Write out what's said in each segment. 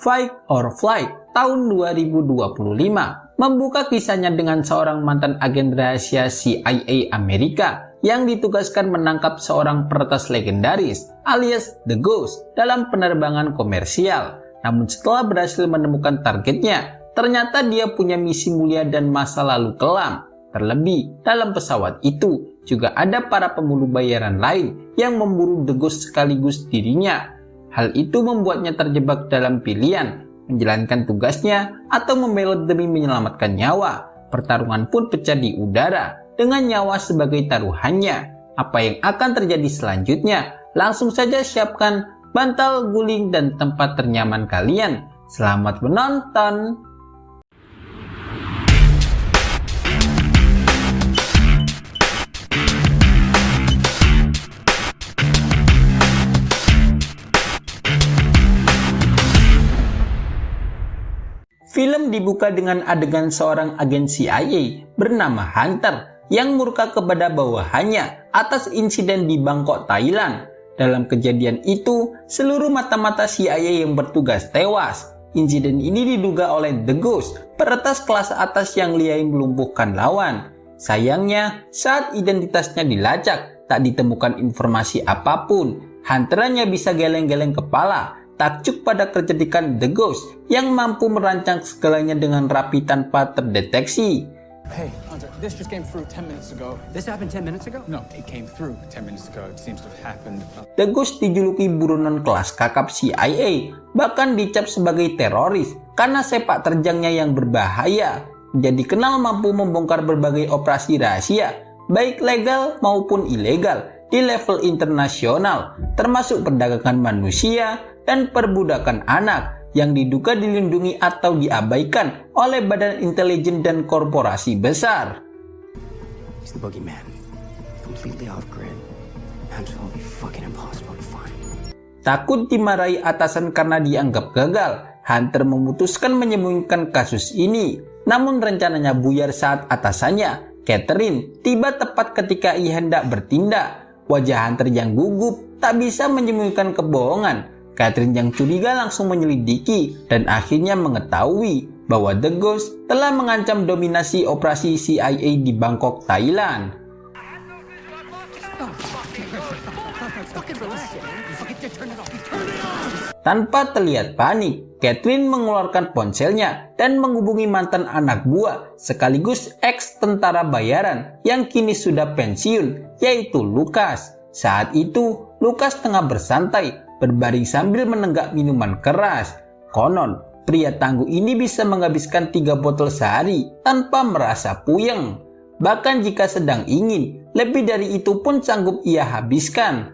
Fight or Flight tahun 2025 membuka kisahnya dengan seorang mantan agen rahasia CIA Amerika yang ditugaskan menangkap seorang peretas legendaris alias The Ghost dalam penerbangan komersial. Namun setelah berhasil menemukan targetnya, ternyata dia punya misi mulia dan masa lalu kelam. Terlebih, dalam pesawat itu juga ada para pemburu bayaran lain yang memburu The Ghost sekaligus dirinya. Hal itu membuatnya terjebak dalam pilihan, menjalankan tugasnya atau membelot demi menyelamatkan nyawa. Pertarungan pun pecah di udara dengan nyawa sebagai taruhannya. Apa yang akan terjadi selanjutnya? Langsung saja siapkan bantal, guling, dan tempat ternyaman kalian. Selamat menonton! Film dibuka dengan adegan seorang agen CIA bernama Hunter yang murka kepada bawahannya atas insiden di Bangkok, Thailand. Dalam kejadian itu, seluruh mata-mata CIA yang bertugas tewas. Insiden ini diduga oleh The Ghost, peretas kelas atas yang lihai melumpuhkan lawan. Sayangnya, saat identitasnya dilacak, tak ditemukan informasi apapun. Hunter hanya bisa geleng-geleng kepala, takjub pada kecerdikan The Ghost yang mampu merancang segalanya dengan rapi tanpa terdeteksi. Hey, Hunter, this just came through 10 minutes ago. This happened 10 minutes ago? No, it came through 10 minutes ago. It seems to have happened. The Ghost dijuluki buronan kelas kakap CIA, bahkan dicap sebagai teroris karena sepak terjangnya yang berbahaya. Jadi kenal mampu membongkar berbagai operasi rahasia, baik legal maupun ilegal, di level internasional, termasuk perdagangan manusia dan perbudakan anak yang diduga dilindungi atau diabaikan oleh badan intelijen dan korporasi besar. He's the boogeyman, completely off grid, absolutely fucking impossible to find. Takut dimarahi atasan karena dianggap gagal, Hunter memutuskan menyembunyikan kasus ini. Namun rencananya buyar saat atasannya, Catherine, tiba tepat ketika ia hendak bertindak. Wajah Hunter yang gugup tak bisa menyembunyikan kebohongan. Catherine yang curiga langsung menyelidiki dan akhirnya mengetahui bahwa The Ghost telah mengancam dominasi operasi CIA di Bangkok, Thailand. Tanpa terlihat panik, Catherine mengeluarkan ponselnya dan menghubungi mantan anak buah sekaligus ex tentara bayaran yang kini sudah pensiun, yaitu Lucas. Saat itu, Lucas tengah bersantai berbaring sambil menenggak minuman keras. Konon, pria tangguh ini bisa menghabiskan 3 botol sehari tanpa merasa puyeng. Bahkan jika sedang ingin, lebih dari itu pun sanggup ia habiskan.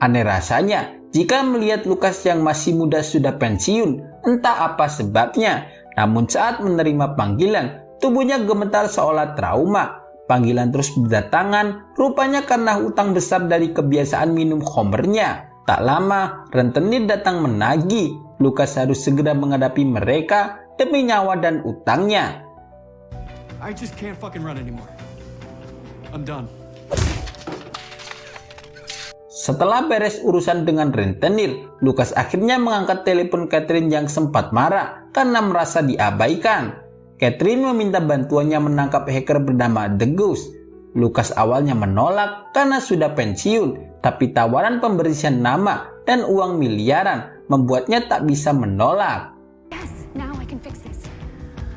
Aneh rasanya jika melihat Lucas yang masih muda sudah pensiun, entah apa sebabnya. Namun saat menerima panggilan, tubuhnya gemetar seolah trauma. Panggilan terus berdatangan, rupanya karena utang besar dari kebiasaan minum khamrnya. Tak lama, rentenir datang menagih. Lucas harus segera menghadapi mereka demi nyawa dan utangnya. I just can't fucking run anymore. I'm done. Setelah beres urusan dengan rentenir, Lucas akhirnya mengangkat telepon Catherine yang sempat marah karena merasa diabaikan. Catherine meminta bantuannya menangkap hacker bernama The Ghost. Lucas awalnya menolak karena sudah pensiun, tapi tawaran pembersihan nama dan uang miliaran membuatnya tak bisa menolak. Yes, now I can fix this.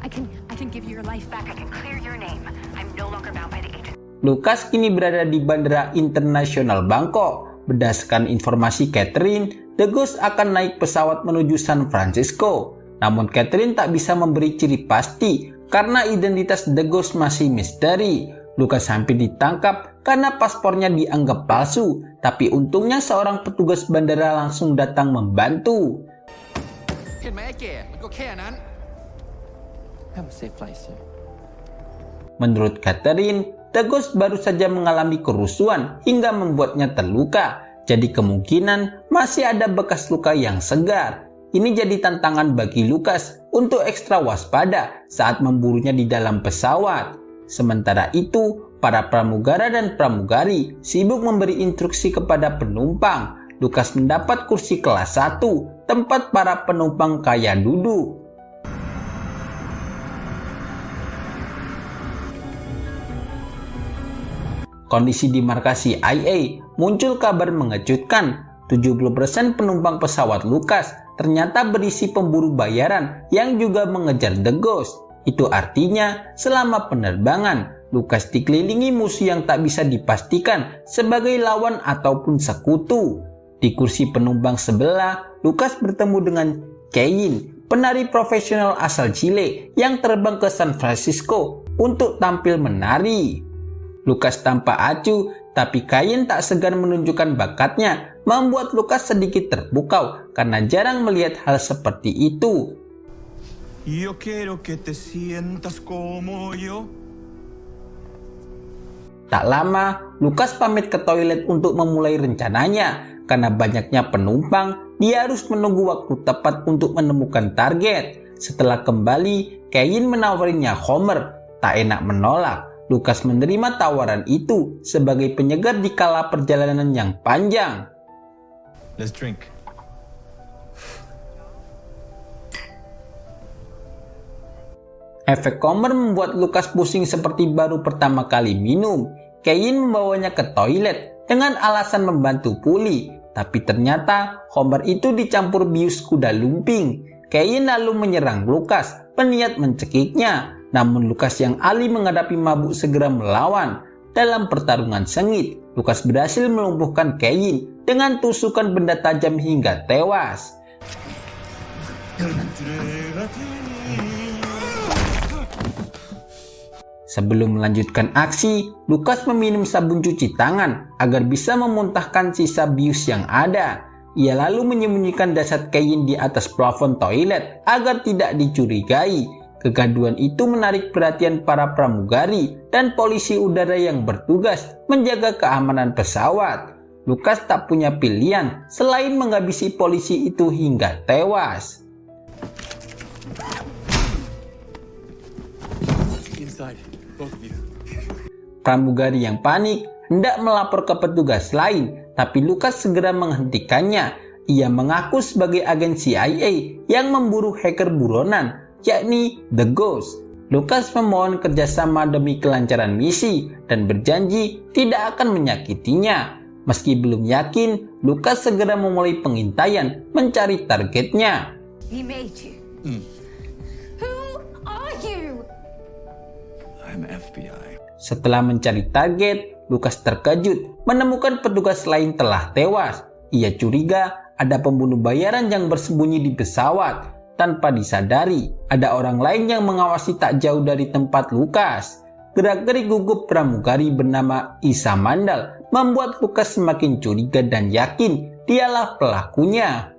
I can give you your life back. I can clear your name. I'm no longer bound by the agent. Lucas kini berada di Bandara Internasional Bangkok. Berdasarkan informasi Catherine, The Ghost akan naik pesawat menuju San Francisco. Namun Catherine tak bisa memberi ciri pasti karena identitas The Ghost masih misteri. Lucas hampir ditangkap karena paspornya dianggap palsu, tapi untungnya seorang petugas bandara langsung datang membantu. Menurut Catherine, The Ghost baru saja mengalami kerusuhan hingga membuatnya terluka. Jadi kemungkinan masih ada bekas luka yang segar. Ini jadi tantangan bagi Lucas untuk ekstra waspada saat memburunya di dalam pesawat. Sementara itu, para pramugara dan pramugari sibuk memberi instruksi kepada penumpang. Lucas mendapat kursi kelas 1, tempat para penumpang kaya duduk. Kondisi di markas CIA muncul kabar mengejutkan. 70% penumpang pesawat Lucas ternyata berisi pemburu bayaran yang juga mengejar The Ghost. Itu artinya selama penerbangan, Lucas dikelilingi musuh yang tak bisa dipastikan sebagai lawan ataupun sekutu. Di kursi penumpang sebelah, Lucas bertemu dengan Cain, penari profesional asal Chile yang terbang ke San Francisco untuk tampil menari. Lucas tampak acuh, tapi Cain tak segan menunjukkan bakatnya, membuat Lucas sedikit terpukau karena jarang melihat hal seperti itu. Yo quiero que te sientas como yo. Tak lama, Lucas pamit ke toilet untuk memulai rencananya. Karena banyaknya penumpang, dia harus menunggu waktu tepat untuk menemukan target. Setelah kembali, Cain menawarinya Homer. Tak enak menolak. Lucas menerima tawaran itu sebagai penyegar di kala perjalanan yang panjang. Let's drink. Efek Homer membuat Lucas pusing seperti baru pertama kali minum. Cain membawanya ke toilet dengan alasan membantu pulih. Tapi ternyata Homer itu dicampur bius kuda lumping. Cain lalu menyerang Lucas, berniat mencekiknya. Namun Lucas yang ahli menghadapi mabuk segera melawan. Dalam pertarungan sengit, Lucas berhasil melumpuhkan Cain dengan tusukan benda tajam hingga tewas. Sebelum melanjutkan aksi, Lucas meminum sabun cuci tangan agar bisa memuntahkan sisa bius yang ada. Ia lalu menyembunyikan jasad Cain di atas plafon toilet agar tidak dicurigai. Kegaduhan itu menarik perhatian para pramugari dan polisi udara yang bertugas menjaga keamanan pesawat. Lucas tak punya pilihan selain menghabisi polisi itu hingga tewas. Inside, both of you. Pramugari yang panik hendak melapor ke petugas lain, tapi Lucas segera menghentikannya. Ia mengaku sebagai agen CIA yang memburu hacker buronan, yakni The Ghost. Lucas memohon kerjasama demi kelancaran misi dan berjanji tidak akan menyakitinya. Meski belum yakin, Lucas segera memulai pengintaian mencari targetnya. He made you. Who are you? I'm FBI. Setelah mencari target, Lucas terkejut menemukan petugas lain telah tewas. Ia curiga ada pembunuh bayaran yang bersembunyi di pesawat. Tanpa disadari, ada orang lain yang mengawasi tak jauh dari tempat Lucas. Gerak-gerik gugup pramugari bernama Isa Mandal membuat Lucas semakin curiga dan yakin dialah pelakunya.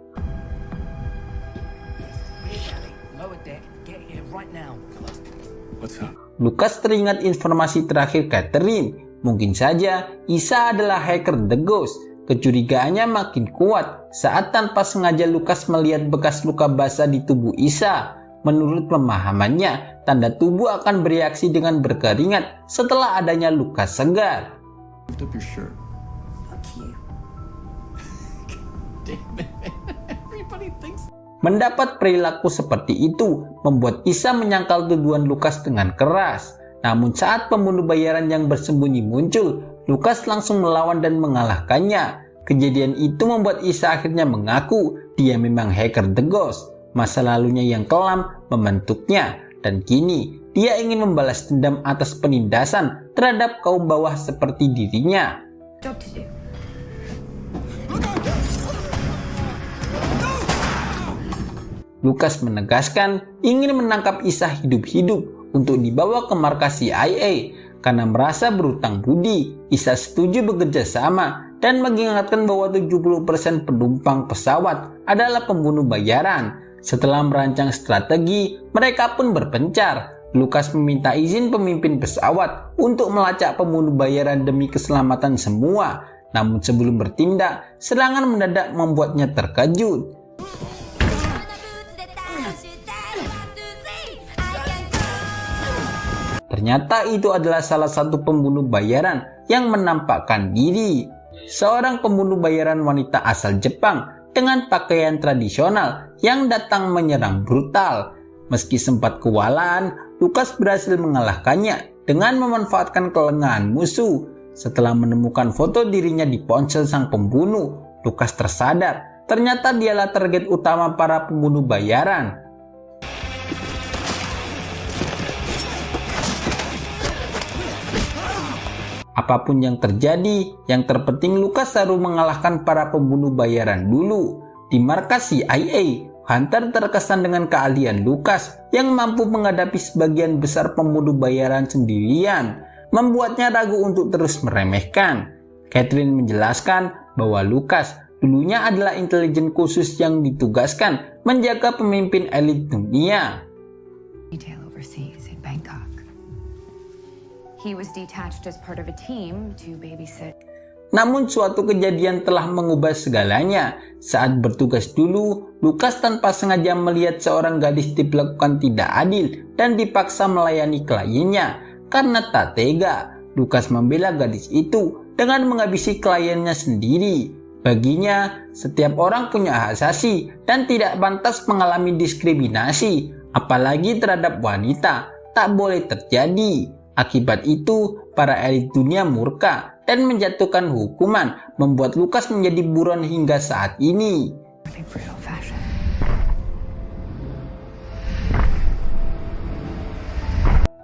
What's up? Lucas teringat informasi terakhir Catherine. Mungkin saja Isa adalah hacker The Ghost. Kecurigaannya makin kuat saat tanpa sengaja Lucas melihat bekas luka basah di tubuh Isa. Menurut pemahamannya, tanda tubuh akan bereaksi dengan berkeringat setelah adanya luka segar. Lift up your shirt. Fuck you. Mendapat perilaku seperti itu membuat Isa menyangkal tuduhan Lucas dengan keras. Namun saat pembunuh bayaran yang bersembunyi muncul, Lucas langsung melawan dan mengalahkannya. Kejadian itu membuat Isa akhirnya mengaku dia memang hacker The Ghost. Masa lalunya yang kelam membentuknya dan kini dia ingin membalas dendam atas penindasan terhadap kaum bawah seperti dirinya. Job to do. Lucas menegaskan ingin menangkap Isa hidup-hidup untuk dibawa ke markas CIA. Karena merasa berutang budi, Isa setuju bekerja sama dan mengingatkan bahwa 70% penumpang pesawat adalah pembunuh bayaran. Setelah merancang strategi, mereka pun berpencar. Lucas meminta izin pemimpin pesawat untuk melacak pembunuh bayaran demi keselamatan semua. Namun sebelum bertindak, serangan mendadak membuatnya terkejut. Ternyata itu adalah salah satu pembunuh bayaran yang menampakkan diri. Seorang pembunuh bayaran wanita asal Jepang dengan pakaian tradisional yang datang menyerang brutal. Meski sempat kewalahan, Lucas berhasil mengalahkannya dengan memanfaatkan kelengahan musuh. Setelah menemukan foto dirinya di ponsel sang pembunuh, Lucas tersadar ternyata dialah target utama para pembunuh bayaran. Apapun yang terjadi, yang terpenting Lucas harus mengalahkan para pembunuh bayaran dulu. Di markas CIA, Hunter terkesan dengan keahlian Lucas yang mampu menghadapi sebagian besar pembunuh bayaran sendirian, membuatnya ragu untuk terus meremehkan. Catherine menjelaskan bahwa Lucas dulunya adalah intelijen khusus yang ditugaskan menjaga pemimpin elit dunia. Detail overseas in Bangkok. He was detached as part of a team to babysit. Namun suatu kejadian telah mengubah segalanya. Saat bertugas dulu, Lucas tanpa sengaja melihat seorang gadis diperlakukan tidak adil dan dipaksa melayani kliennya. Karena tak tega, Lucas membela gadis itu dengan menghabisi kliennya sendiri. Baginya, setiap orang punya hak asasi dan tidak pantas mengalami diskriminasi, apalagi terhadap wanita. Tak boleh terjadi. Akibat itu, para elit dunia murka dan menjatuhkan hukuman, membuat Lucas menjadi buron hingga saat ini.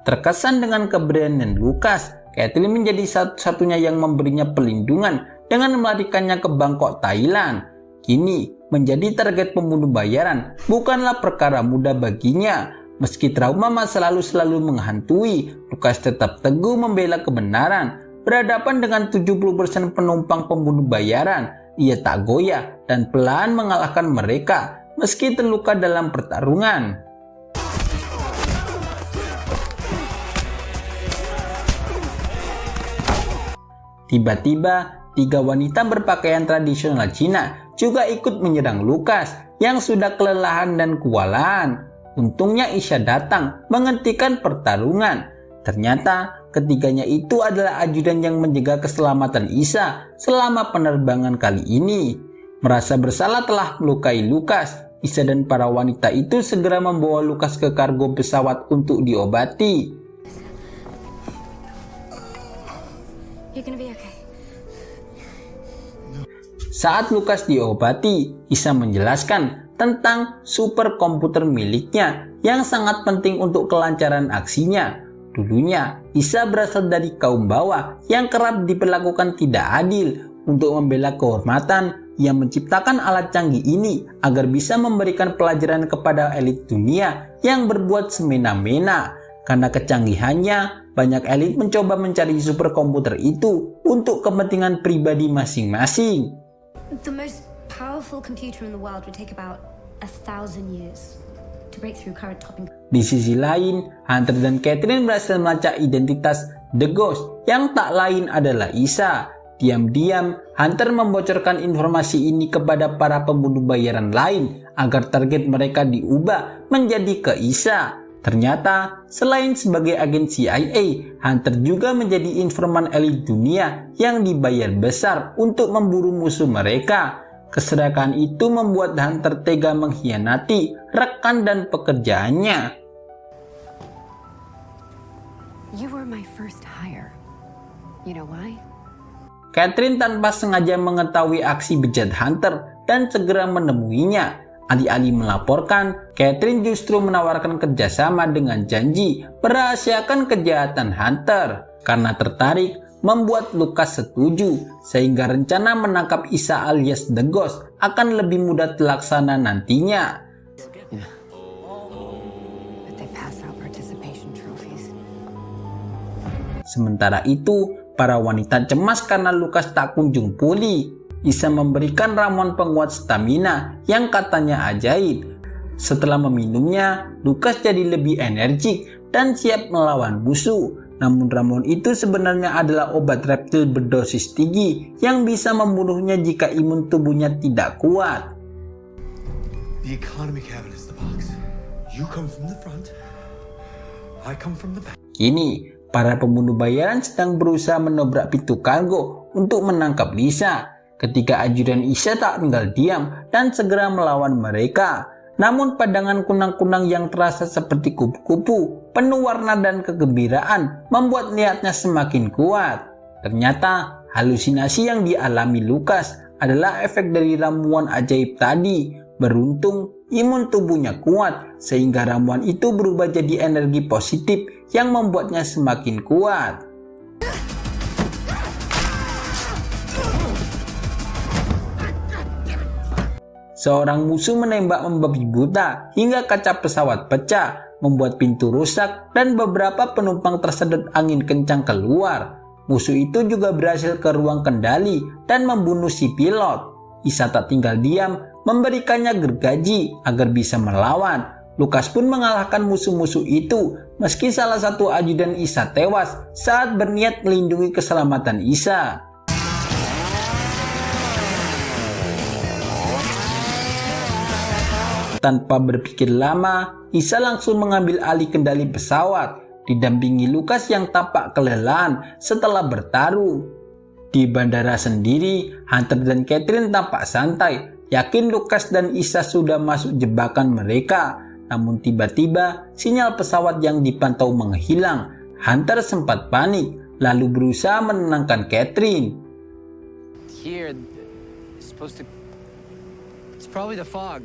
Terkesan dengan keberanian Lucas, Catherine menjadi satu-satunya yang memberinya perlindungan dengan melarikannya ke Bangkok, Thailand. Kini, menjadi target pembunuh bayaran bukanlah perkara mudah baginya. Meski trauma masa lalu selalu menghantui, Lucas tetap teguh membela kebenaran. Berhadapan dengan 70% penumpang pembunuh bayaran, ia tak goyah dan pelan mengalahkan mereka meski terluka dalam pertarungan. Tiba-tiba, 3 wanita berpakaian tradisional Cina juga ikut menyerang Lucas yang sudah kelelahan dan kewalahan. Untungnya Isha datang menghentikan pertarungan. Ternyata ketiganya itu adalah ajudan yang menjaga keselamatan Isha selama penerbangan kali ini. Merasa bersalah telah melukai Lucas, Isha dan para wanita itu segera membawa Lucas ke kargo pesawat untuk diobati. You're gonna be okay. Saat Lucas diobati, Isha menjelaskan tentang superkomputer miliknya yang sangat penting untuk kelancaran aksinya. Dulunya, Isha berasal dari kaum bawah yang kerap diperlakukan tidak adil. Untuk membela kehormatan, ia menciptakan alat canggih ini agar bisa memberikan pelajaran kepada elit dunia yang berbuat semena-mena. Karena kecanggihannya, banyak elit mencoba mencari superkomputer itu untuk kepentingan pribadi masing-masing. The most powerful computer in the world would take about 1,000 years to break through current topping. Di sisi lain, Hunter dan Catherine berhasil melacak identitas The Ghost yang tak lain adalah Isha. Diam-diam, Hunter membocorkan informasi ini kepada para pembunuh bayaran lain agar target mereka diubah menjadi ke Isha. Ternyata, selain sebagai agen CIA, Hunter juga menjadi informan elit dunia yang dibayar besar untuk memburu musuh mereka. Keserakahan itu membuat Hunter tega mengkhianati rekan dan pekerjaannya. You were my first hire. You know why? Catherine tanpa sengaja mengetahui aksi bejat Hunter dan segera menemuinya. Alih-alih melaporkan, Catherine justru menawarkan kerjasama dengan janji merahasiakan kejahatan Hunter. Karena tertarik, membuat Lucas setuju, sehingga rencana menangkap Isha alias The Ghost akan lebih mudah terlaksana nantinya. Sementara itu, para wanita cemas karena Lucas tak kunjung pulih. Isha memberikan ramuan penguat stamina yang katanya ajaib. Setelah meminumnya, Lucas jadi lebih energik dan siap melawan musuh. Namun ramuan itu sebenarnya adalah obat reptil berdosis tinggi yang bisa membunuhnya jika imun tubuhnya tidak kuat. The economy cabin is the box. You come from the front. I come from the back. Kini, para pembunuh bayaran sedang berusaha menobrak pintu kargo untuk menangkap Lisa. Ketika ajudan Isa tak tinggal diam dan segera melawan mereka. Namun padangan kunang-kunang yang terasa seperti kupu-kupu, penuh warna dan kegembiraan, membuat niatnya semakin kuat. Ternyata halusinasi yang dialami Lucas adalah efek dari ramuan ajaib tadi. Beruntung imun tubuhnya kuat sehingga ramuan itu berubah jadi energi positif yang membuatnya semakin kuat. Seorang musuh menembak membabi buta hingga kaca pesawat pecah, membuat pintu rusak dan beberapa penumpang tersedot angin kencang keluar. Musuh itu juga berhasil ke ruang kendali dan membunuh si pilot. Isa tak tinggal diam, memberikannya gergaji agar bisa melawan. Lucas pun mengalahkan musuh-musuh itu meski salah satu ajudan Isa tewas saat berniat melindungi keselamatan Isa. Tanpa berpikir lama, Isa langsung mengambil alih kendali pesawat, didampingi Lucas yang tampak kelelahan setelah bertarung. Di bandara sendiri, Hunter dan Catherine tampak santai, yakin Lucas dan Isa sudah masuk jebakan mereka. Namun tiba-tiba, sinyal pesawat yang dipantau menghilang. Hunter sempat panik, lalu berusaha menenangkan Catherine. Here, it's probably the fog.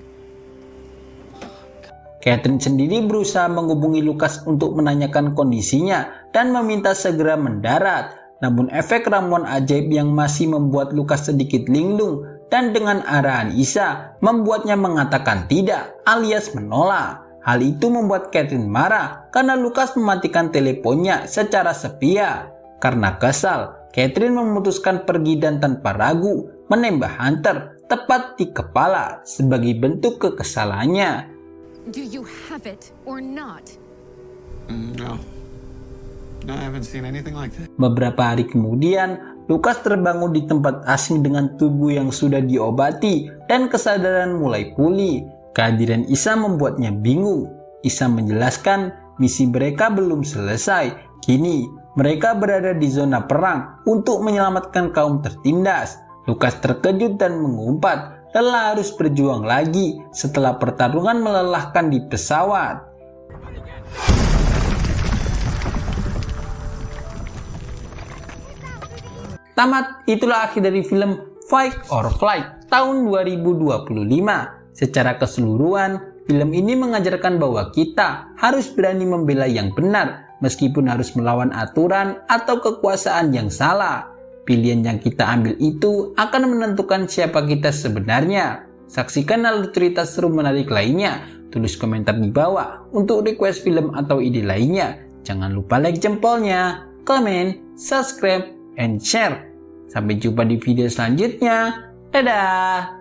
Catherine sendiri berusaha menghubungi Lucas untuk menanyakan kondisinya dan meminta segera mendarat. Namun efek ramuan ajaib yang masih membuat Lucas sedikit linglung dan dengan arahan Isa membuatnya mengatakan tidak alias menolak. Hal itu membuat Catherine marah karena Lucas mematikan teleponnya secara sepihak. Karena kesal, Catherine memutuskan pergi dan tanpa ragu menembak Hunter tepat di kepala sebagai bentuk kekesalannya. Do you have it or not? No, I haven't seen anything like that. Beberapa hari kemudian, Lucas terbangun di tempat asing dengan tubuh yang sudah diobati dan kesadaran mulai pulih. Kehadiran Isa membuatnya bingung. Isa menjelaskan misi mereka belum selesai. Kini, mereka berada di zona perang untuk menyelamatkan kaum tertindas. Lucas terkejut dan mengumpat. Lelah harus berjuang lagi setelah pertarungan melelahkan di pesawat. Tamat, itulah akhir dari film Fight or Flight tahun 2025. Secara keseluruhan, film ini mengajarkan bahwa kita harus berani membela yang benar meskipun harus melawan aturan atau kekuasaan yang salah. Pilihan yang kita ambil itu akan menentukan siapa kita sebenarnya. Saksikan alur cerita seru menarik lainnya. Tulis komentar di bawah untuk request film atau ide lainnya. Jangan lupa like jempolnya, komen, subscribe, and share. Sampai jumpa di video selanjutnya. Dadah!